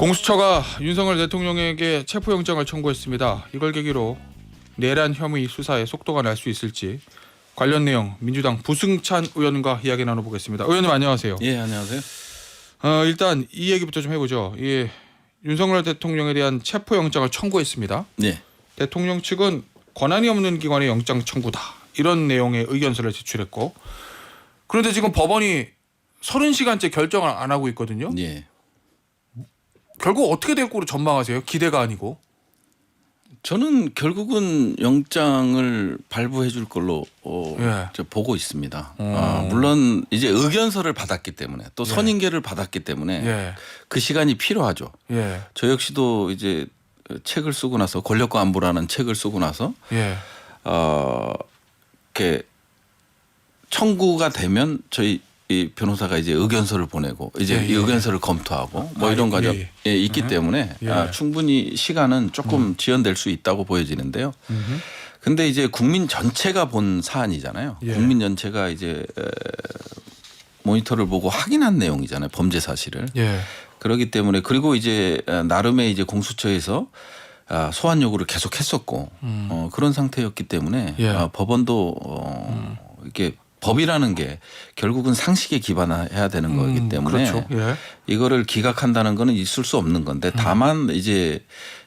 공수처가 윤석열 대통령에게 체포영장을 청구했습니다. 이걸 계기로 내란 혐의 수사에 속도가 날 수 있을지 관련 내용 민주당 부승찬 의원과 이야기 나눠보겠습니다. 의원님 안녕하세요. 예, 안녕하세요. 일단 이 얘기부터 좀 해보죠. 윤석열 대통령에 대한 체포영장을 청구했습니다. 네. 대통령 측은 권한이 없는 기관의 영장 청구다. 이런 내용의 의견서를 제출했고, 그런데 지금 법원이 30시간째 결정을 안 하고 있거든요. 예. 결국 어떻게 될 거로 전망하세요? 기대가 아니고. 저는 결국은 영장을 발부해 줄 걸로 저 보고 있습니다. 물론 이제 의견서를 받았기 때문에 또 선임계를 받았기 때문에 그 시간이 필요하죠. 저 역시도 이제 책을 쓰고 나서 권력과 안보라는 책을 쓰고 나서 이렇게 청구가 되면 저희 이 변호사가 이제 의견서를 보내고 이제 이 의견서를 검토하고 뭐 이런 과정이 있기 때문에 충분히 시간은 조금 지연될 수 있다고 보여지는데요. 근데 이제 국민 전체가 본 사안이잖아요. 국민 전체가 이제 모니터를 보고 확인한 내용이잖아요. 범죄 사실을. 그렇기 때문에 그리고 이제 나름의 이제 공수처에서 소환 요구를 계속했었고 그런 상태였기 때문에 법원도 이렇게 법이라는 게 결국은 상식에 기반해야 되는 거기 때문에 그렇죠. 이거를 기각한다는 거는 있을 수 없는 건데 다만 이제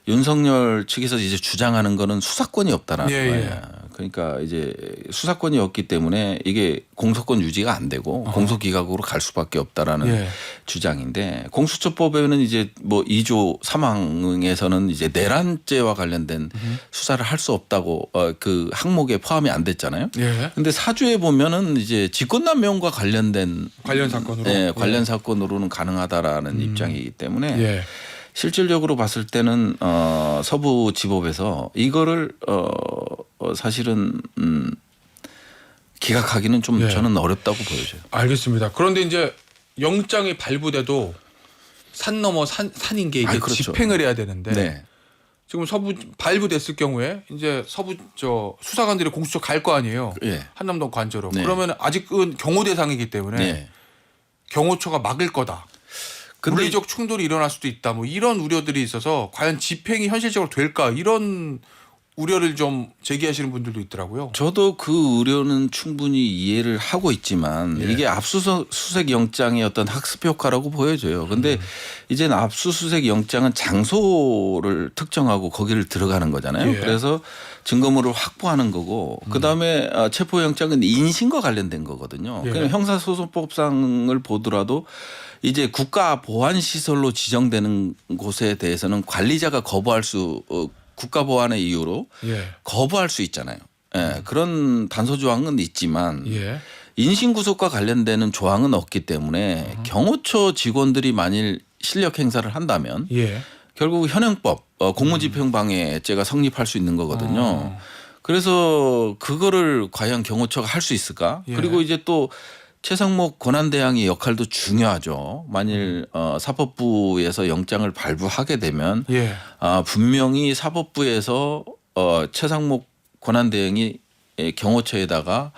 윤석열 측에서 이제 주장하는 거는 수사권이 없다라는 거예요. 그러니까 이제 수사권이 없기 때문에 이게 공소권 유지가 안 되고 공소기각으로 갈 수밖에 없다라는 주장인데 공수처법에는 이제 뭐 2조 3항에서는 이제 내란죄와 관련된 수사를 할 수 없다고 그 항목에 포함이 안 됐잖아요. 근데 4조에 보면은 이제 직권남용과 관련된 관련 사건으로 관련 사건으로는 가능하다라는 입장이기 때문에 실질적으로 봤을 때는 서부지법에서 이거를 사실은 기각하기는 좀 저는 어렵다고 보여져요. 알겠습니다. 그런데 이제 영장이 발부돼도 산 넘어 산인 게 이게 그렇죠. 집행을 해야 되는데 지금 서부 발부됐을 경우에 이제 서부 수사관들이 공수처 갈 거 아니에요. 한남동 관저로. 그러면 아직은 경호 대상이기 때문에 경호처가 막을 거다. 물리적 충돌이 일어날 수도 있다. 뭐 이런 우려들이 있어서 과연 집행이 현실적으로 될까 이런 우려를 좀 제기하시는 분들도 있더라고요. 저도 그 우려는 충분히 이해를 하고 있지만 이게 압수수색 영장의 어떤 학습 효과라고 보여져요. 그런데 이제는 압수수색 영장은 장소를 특정하고 거기를 들어가는 거잖아요. 그래서 증거물을 확보하는 거고 그다음에 체포영장은 인신과 관련된 거거든요. 그냥 형사소송법상을 보더라도 이제 국가보안시설로 지정되는 곳에 대해서는 관리자가 거부할 수 국가보안의 이유로 거부할 수 있잖아요. 그런 단서조항은 있지만 인신구속과 관련되는 조항은 없기 때문에 경호처 직원들이 만일 실력 행사를 한다면 결국 현행법 공무집행방해죄가 성립할 수 있는 거거든요. 그래서 그거를 과연 경호처가 할 수 있을까? 그리고 이제 또 최상목 권한대항의 역할도 중요하죠. 만일 사법부에서 영장을 발부하게 되면 분명히 사법부에서 최상목 권한대행이 경호처에다가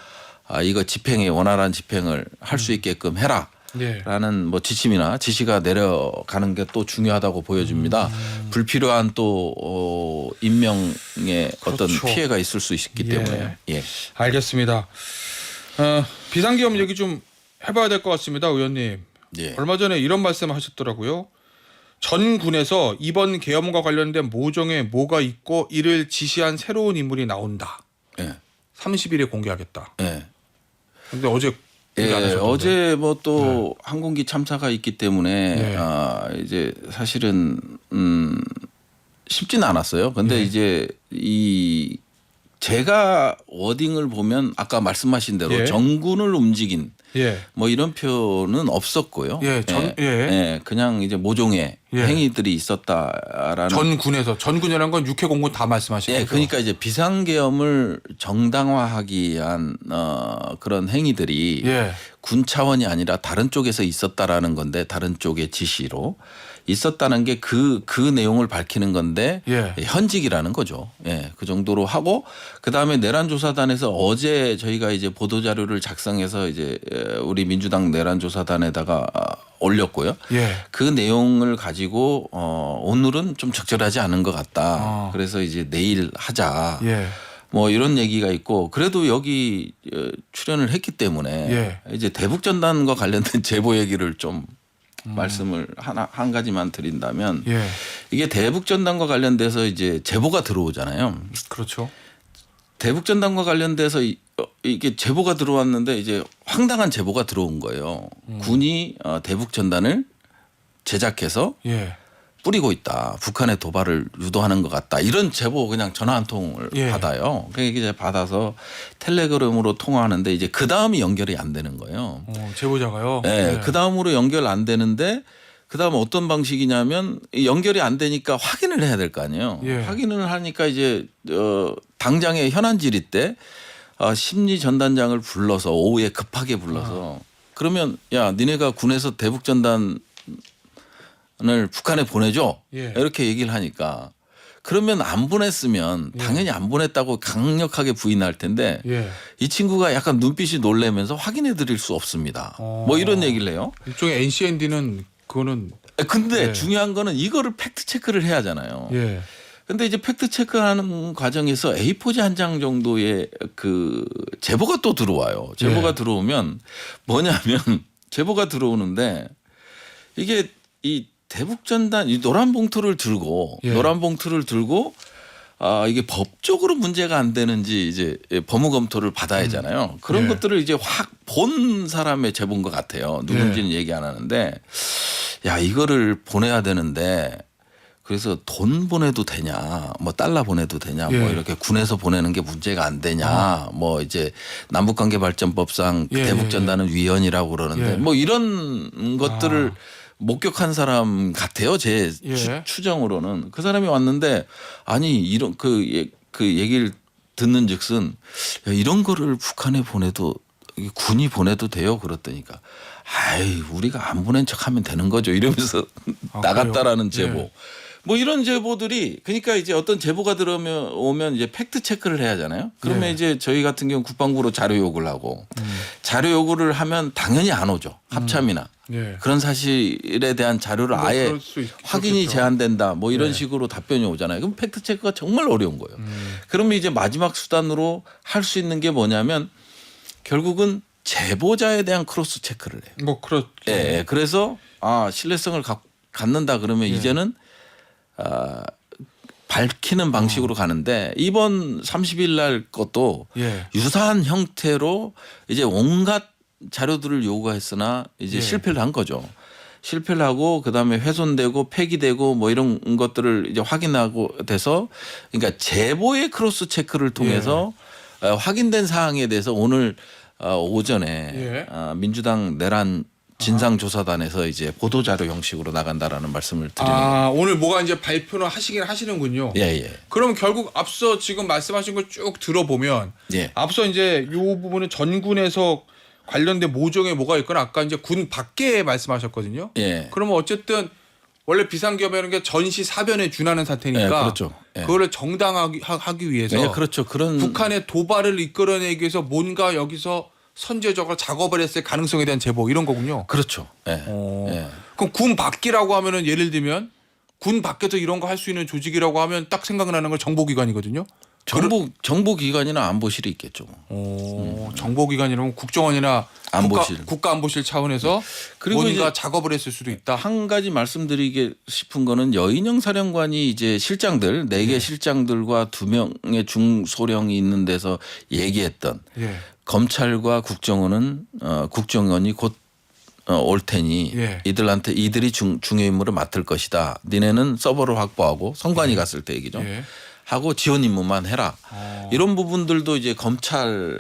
이거 집행에 원활한 집행을 할 수 있게끔 해라라는 뭐 지침이나 지시가 내려가는 게 또 중요하다고 보여집니다. 불필요한 또 인명의 어떤 피해가 있을 수 있기 때문에. 알겠습니다. 비상계엄 얘기 좀 해봐야 될 것 같습니다, 의원님. 얼마 전에 이런 말씀하셨더라고요. 전 군에서 이번 계엄과 관련된 모종에 뭐가 있고 이를 지시한 새로운 인물이 나온다. 30일에 공개하겠다. 근데 어제 어제 뭐 또 항공기 참사가 있기 때문에 이제 사실은 쉽지는 않았어요. 근데 이제 제가 워딩을 보면 아까 말씀하신 대로 정군을 움직인 뭐 이런 표현은 없었고요. 그냥 이제 모종의 행위들이 있었다라는. 전군이라는 건 육해공군 다 말씀하시는 거죠. 그러니까 이제 비상계엄을 정당화하기 위한 그런 행위들이 군 차원이 아니라 다른 쪽에서 있었다라는 건데 다른 쪽의 지시로 있었다는 게 그 내용을 밝히는 건데 현직이라는 거죠. 그 정도로 하고 그다음에 내란조사단에서 어제 저희가 이제 보도자료를 작성해서 이제 우리 민주당 내란조사단에다가 올렸고요. 예. 그 내용을 가지고 오늘은 좀 적절하지 않은 것 같다. 그래서 이제 내일 하자. 예. 뭐 이런 얘기가 있고 그래도 여기 출연을 했기 때문에 예. 이제 대북전단과 관련된 제보 얘기를 좀 말씀을 한 가지만 드린다면 예. 이게 대북전단과 관련돼서 이제 제보가 들어오잖아요. 그렇죠. 대북전단과 관련돼서 이게 제보가 들어왔는데 이제 황당한 제보가 들어온 거예요. 군이 대북전단을 제작해서 예. 뿌리고 있다. 북한의 도발을 유도하는 것 같다. 이런 제보 그냥 전화 한 통을 예. 받아요. 그러니까 이제 받아서 텔레그램으로 통화하는데 이제 그 다음이 연결이 안 되는 거예요. 제보자가요. 네, 예. 그 다음으로 연결 안 되는데 그 다음 어떤 방식이냐면 연결이 안 되니까 확인을 해야 될 거 아니에요. 예. 확인을 하니까 이제 당장의 현안 질의 때 심리 전단장을 불러서 오후에 급하게 불러서 그러면 야 니네가 군에서 대북 전단을 북한에 보내줘 예. 이렇게 얘기를 하니까 그러면 안 보냈으면 당연히 안 보냈다고 강력하게 부인할 텐데 예. 이 친구가 약간 눈빛이 놀래면서 확인해 드릴 수 없습니다. 뭐 이런 얘기를 해요. 일종의 NCND는 그거는 근데 예. 중요한 거는 이거를 팩트 체크를 해야 하잖아요. 예. 근데 이제 팩트 체크하는 과정에서 A4지 한 장 정도의 그 제보가 또 들어와요. 제보가 예. 들어오면 뭐냐면 제보가 들어오는데 이게 이 대북전단 이 노란 봉투를 들고 예. 노란 봉투를 들고 이게 법적으로 문제가 안 되는지 이제 법무 검토를 받아야 하잖아요. 그런 예. 것들을 이제 확 본 사람의 제보인 것 같아요. 누군지는 얘기 안 하는데 야 이거를 보내야 되는데 그래서 돈 보내도 되냐, 뭐 달러 보내도 되냐, 예. 뭐 이렇게 군에서 보내는 게 문제가 안 되냐, 뭐 이제 남북관계발전법상 예, 대북전단은 위헌이라고 그러는데 예. 뭐 이런 것들을 목격한 사람 같아요. 제 예. 추정으로는 그 사람이 왔는데 아니 이런 그 얘기를 듣는즉슨 야, 이런 거를 북한에 보내도 군이 보내도 돼요. 그랬더니까 아이 우리가 안 보낸 척하면 되는 거죠. 이러면서 나갔다라는 그래요? 제보. 예. 뭐 이런 제보들이 그러니까 이제 어떤 제보가 오면 이제 팩트 체크를 해야 하잖아요. 그러면 예. 이제 저희 같은 경우 국방부로 자료 요구를 하고 자료 요구를 하면 당연히 안 오죠. 합참이나. 예. 그런 사실에 대한 자료를 뭐 아예 그럴 수 확인이 그렇겠죠. 제한된다 뭐 이런 네. 식으로 답변이 오잖아요. 그럼 팩트 체크가 정말 어려운 거예요. 그러면 이제 마지막 수단으로 할 수 있는 게 뭐냐면 결국은 제보자에 대한 크로스 체크를 해요. 뭐 그렇죠. 예. 그래서 신뢰성을 갖는다 그러면 이제는 밝히는 방식으로 가는데 이번 30일 날 것도 예. 유사한 형태로 이제 온갖 자료들을 요구했으나 이제 예. 실패를 한 거죠. 실패를 하고 그다음에 훼손되고 폐기되고 뭐 이런 것들을 이제 확인하고 돼서 그러니까 제보의 크로스 체크를 통해서 확인된 사항에 대해서 오늘 오전에 민주당 내란 진상조사단에서 이제 보도자료 형식으로 나간다라는 말씀을 드리는 오늘 뭐가 이제 발표를 하시긴 하시는군요. 예. 그럼 결국 앞서 지금 말씀하신 걸 쭉 들어보면 예. 앞서 이제 이 부분은 전군에서 관련된 모종의 뭐가 있거나 아까 이제 군 밖에 말씀하셨거든요. 예. 그러면 어쨌든 원래 비상기업이라는 게 전시 사변에 준하는 사태니까 예, 그렇죠. 예. 그거를 정당하기 위해서 예, 그렇죠. 그런 북한의 도발을 이끌어내기 위해서 뭔가 여기서 선제적으로 작업을 했을 가능성에 대한 제보 이런 거군요. 그렇죠. 예. 그럼 군 밖이라고 하면은 예를 들면 군 밖에서 이런 거 할 수 있는 조직이라고 하면 딱 생각나는 건 정보기관이거든요. 정보기관이나 안보실이 있겠죠. 정보기관이라면 국정원이나 안보실. 국가안보실 차원에서 그리고 뭔가 이제 작업을 했을 수도 있다. 한 가지 말씀드리고 싶은 거는 여인영 사령관이 이제 실장들 4개 실장들과 2명의 중소령이 있는 데서 얘기했던 예. 검찰과 국정원이 곧 올 테니 예. 이들이 중요 임무를 맡을 것이다. 니네는 서버를 확보하고 선관위 갔을 때 얘기죠. 예. 하고 지원 임무만 해라. 이런 부분들도 이제 검찰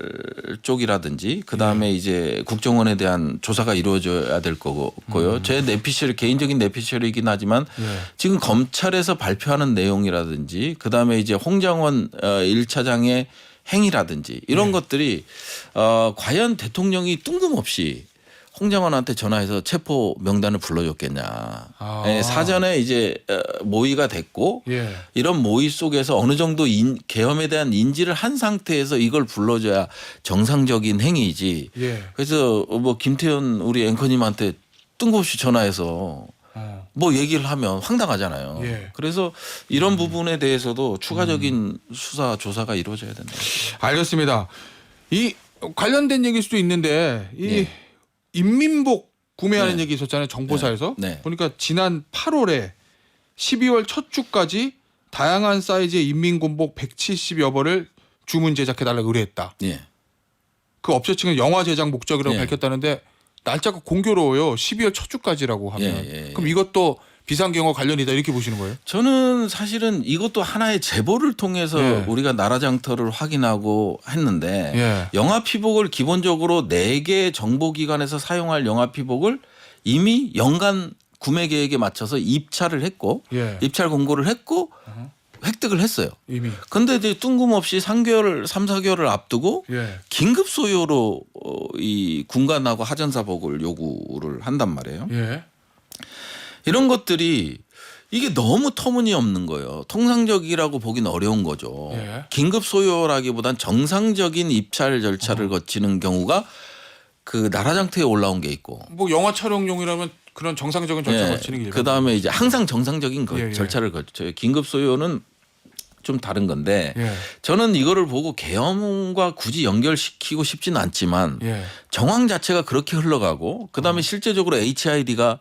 쪽이라든지 그다음에 이제 국정원에 대한 조사가 이루어져야 될 거고요. 제 개인적인 내피셜이긴 하지만 지금 검찰에서 발표하는 내용이라든지 그다음에 이제 홍장원 1차장의 행위라든지 이런 것들이 과연 대통령이 뜬금없이 홍장원한테 전화해서 체포 명단을 불러줬겠냐. 사전에 이제 모의가 됐고 이런 모의 속에서 어느 정도 계엄에 대한 인지를 한 상태에서 이걸 불러줘야 정상적인 행위이지. 그래서 뭐 김태현 우리 앵커님한테 뜬금없이 전화해서 뭐 얘기를 하면 황당하잖아요. 예. 그래서 이런 부분에 대해서도 추가적인 수사 조사가 이루어져야 된다. 알겠습니다. 이 관련된 얘기일 수도 있는데 이 예. 인민복 구매하는 네. 얘기 있었잖아요. 정보사에서. 네. 보니까 지난 8월에 12월 첫 주까지 다양한 사이즈의 인민군복 170여 벌을 주문 제작해달라고 의뢰했다. 예. 그 업체 측은 영화 제작 목적이라고 예. 밝혔다는데 날짜가 공교로워요. 12월 첫 주까지라고 하면. 예. 그럼 이것도 비상경호 관련이다 이렇게 보시는 거예요? 저는 사실은 이것도 하나의 제보를 통해서 예. 우리가 나라 장터를 확인하고 했는데 예. 영화 피복을 기본적으로 4개 정보기관에서 사용할 영화 피복을 이미 연간 구매 계획에 맞춰서 입찰을 했고 예. 입찰 공고를 했고 획득을 했어요. 이미. 근데 이제 뜬금없이 3개월, 3, 4개월을 앞두고 예. 긴급 소요로 이 군관하고 하전사복을 요구를 한단 말이에요. 예. 이런 것들이 이게 너무 터무니없는 거예요. 통상적이라고 보기는 어려운 거죠. 예. 긴급 소요라기보단 정상적인 입찰 절차를 거치는 경우가 그 나라장터에 올라온 게 있고 뭐 영화 촬영용이라면 그런 정상적인 절차 거치는 게 그 다음에 이제 항상 정상적인 예. 절차를 거쳐요. 긴급 소요는 좀 다른 건데 예. 저는 이거를 보고 계엄과 굳이 연결시키고 싶지는 않지만 예. 정황 자체가 그렇게 흘러가고 그다음에 실제적으로 HID가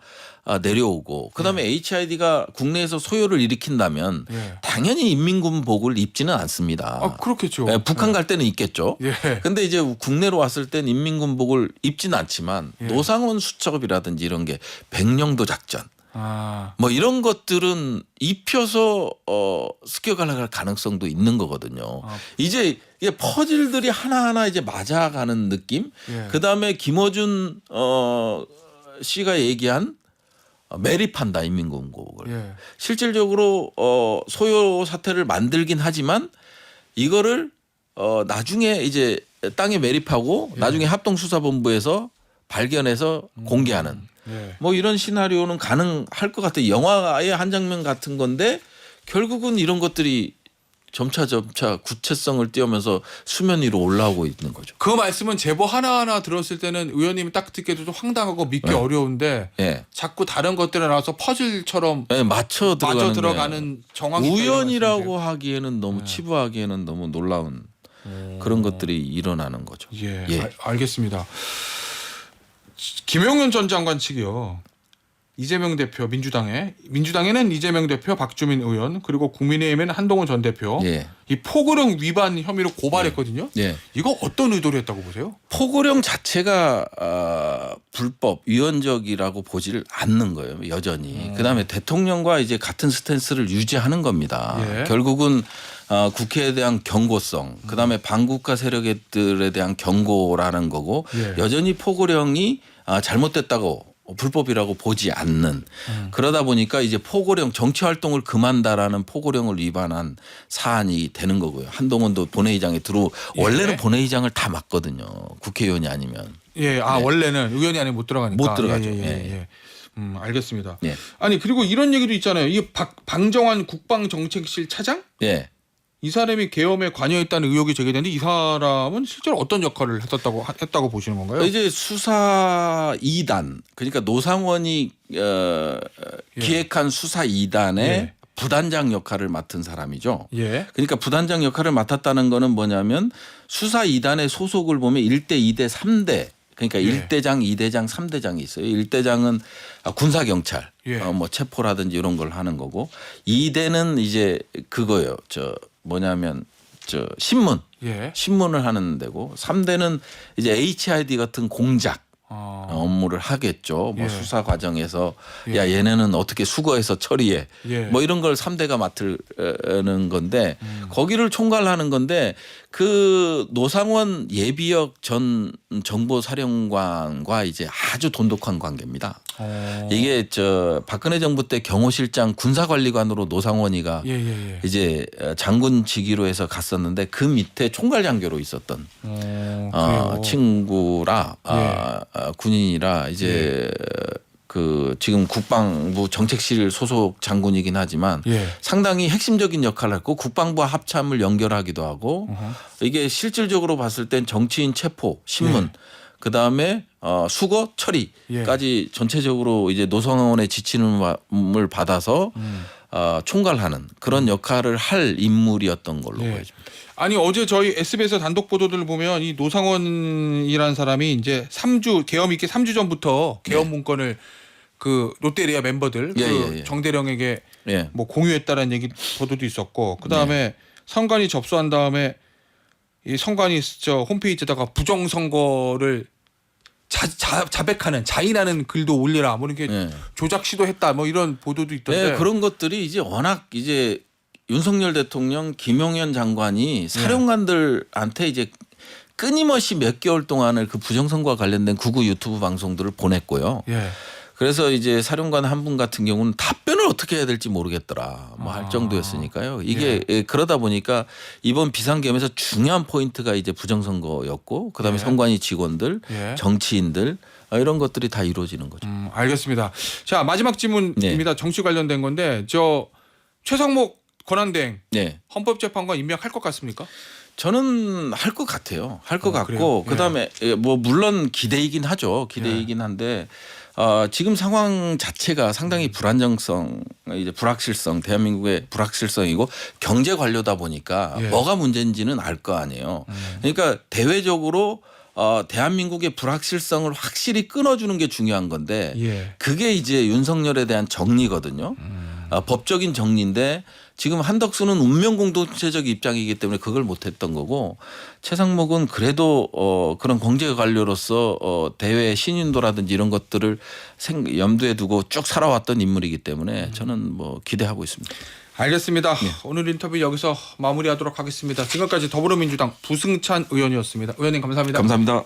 내려오고 그다음에 HID가 국내에서 소요를 일으킨다면 예. 당연히 인민군복을 입지는 않습니다. 아 그렇겠죠. 예, 북한 갈 때는 있겠죠. 예. 근데 이제 국내로 왔을 땐 인민군복을 입지는 않지만 예. 노상원 수첩이라든지 이런 게 백령도 작전 아. 뭐 이런 것들은 입혀서 습격할 가능성도 있는 거거든요. 아. 이제 이게 퍼즐들이 하나하나 이제 맞아가는 느낌. 예. 그다음에 김어준 씨가 얘기한 매립한다 인민군복을. 예. 실질적으로 소요 사태를 만들긴 하지만 이거를 나중에 이제 땅에 매립하고 나중에 합동수사본부에서 발견해서 공개하는 예. 뭐 이런 시나리오는 가능할 것 같아요. 영화의 한 장면 같은 건데 결국은 이런 것들이 점차 구체성을 띄우면서 수면 위로 올라오고 있는 거죠. 그 말씀은 제보 하나하나 들었을 때는 의원님이 딱 듣기도 좀 황당하고 믿기 어려운데 예. 자꾸 다른 것들에 나와서 퍼즐처럼 예, 맞춰 들어가는 정황 우연이라고 하기에는 너무 치부하기에는 너무 놀라운 그런 것들이 일어나는 거죠. 예, 예. 알겠습니다. 김용현 전 장관 측이요. 이재명 대표 민주당에는 이재명 대표 박주민 의원 그리고 국민의힘에는 한동훈 전 대표 예. 이 포고령 위반 혐의로 고발했거든요. 예. 이거 어떤 의도로 했다고 보세요? 포고령 자체가 불법 위헌적이라고 보지를 않는 거예요. 여전히. 그다음에 대통령과 이제 같은 스탠스를 유지하는 겁니다. 예. 결국은 국회에 대한 경고성, 그다음에 반국가 세력들에 대한 경고라는 거고 예. 여전히 포고령이 잘못됐다고 불법이라고 보지 않는 그러다 보니까 이제 포고령 정치 활동을 금한다라는 포고령을 위반한 사안이 되는 거고요. 한동훈도 본회의장에 원래는 본회의장을 다 막거든요. 국회의원이 아니면. 예, 네. 원래는 의원이 아니면 못 들어가니까. 못 들어가죠. 예. 알겠습니다. 예. 아니 그리고 이런 얘기도 있잖아요. 이 방정환 국방정책실 차장? 예. 이 사람이 계엄에 관여했다는 의혹이 제기되는데 이 사람은 실제로 어떤 역할을 했다고 보시는 건가요? 이제 수사 2단 그러니까 노상원이 기획한 수사 2단의 예. 부단장 역할을 맡은 사람이죠. 예. 그러니까 부단장 역할을 맡았다는 거는 뭐냐면 수사 2단의 소속을 보면 1대, 2대, 3대 그러니까 예. 1대장, 2대장, 3대장이 있어요. 1대장은 군사경찰 예. 뭐 체포라든지 이런 걸 하는 거고 2대는 이제 그거예요. 신문. 예. 신문을 하는 데고 3대는 이제 HID 같은 공작 업무를 하겠죠. 뭐 예. 수사 과정에서 예. 야 얘네는 어떻게 수거해서 처리해. 예. 뭐 이런 걸 3대가 맡는 건데 거기를 총괄하는 건데 그 노상원 예비역 전 정보사령관과 이제 아주 돈독한 관계입니다. 이게 박근혜 정부 때 경호실장 군사관리관으로 노상원이가 예. 이제 장군 직위로 해서 갔었는데 그 밑에 총괄장교로 있었던 친구라 군인이라 이제 그 지금 국방부 정책실 소속 장군이긴 하지만 예. 상당히 핵심적인 역할을 했고 국방부와 합참을 연결하기도 하고 이게 실질적으로 봤을 땐 정치인 체포, 신문 그 다음에 수거 처리까지 전체적으로 이제 노상원의 지침을 받아서 총괄하는 그런 역할을 할 인물이었던 걸로 보여집니다. 아니 어제 저희 SBS 단독 보도들을 보면 이 노상원이라는 사람이 이제 3주 계엄 있기 3주 전부터 계엄 문건을 그 롯데리아 멤버들 그 정대령에게 뭐 공유했다라는 얘기 보도도 있었고 그 다음에 선관위 접수한 다음에 이 선관위 저 홈페이지에다가 부정선거를 자백하는 자인하는 글도 올리라 뭐 이렇게 조작 시도했다 뭐 이런 보도도 있던데 그런 것들이 이제 워낙 이제 윤석열 대통령, 김용현 장관이 사령관들한테 이제 끊임없이 몇 개월 동안을 그 부정선거와 관련된 구구 유튜브 방송들을 보냈고요. 그래서 이제 사령관 한 분 같은 경우는 답변을 어떻게 해야 될지 모르겠더라 뭐 할 정도였으니까요. 이게 그러다 보니까 이번 비상계엄에서 중요한 포인트가 이제 부정선거였고 그다음에 선관위 직원들, 정치인들 이런 것들이 다 이루어지는 거죠. 알겠습니다. 자 마지막 질문입니다. 정치 관련된 건데 저 최상목 권한대행 헌법재판관 임명할 것 같습니까? 저는 할 것 같아요. 할 것 같고 그다음에 뭐 물론 기대이긴 하죠. 기대이긴 한데 지금 상황 자체가 상당히 불안정성, 이제 불확실성, 대한민국의 불확실성이고 경제 관료다 보니까 뭐가 문제인지는 알 거 아니에요. 그러니까 대외적으로 대한민국의 불확실성을 확실히 끊어주는 게 중요한 건데 그게 이제 윤석열에 대한 정리거든요. 법적인 정리인데 지금 한덕수는 운명공동체적 입장이기 때문에 그걸 못했던 거고 최상목은 그래도 그런 공제 관료로서 대외 신인도라든지 이런 것들을 염두에 두고 쭉 살아왔던 인물이기 때문에 저는 뭐 기대하고 있습니다. 알겠습니다. 오늘 인터뷰 여기서 마무리하도록 하겠습니다. 지금까지 더불어민주당 부승찬 의원이었습니다. 의원님 감사합니다. 감사합니다.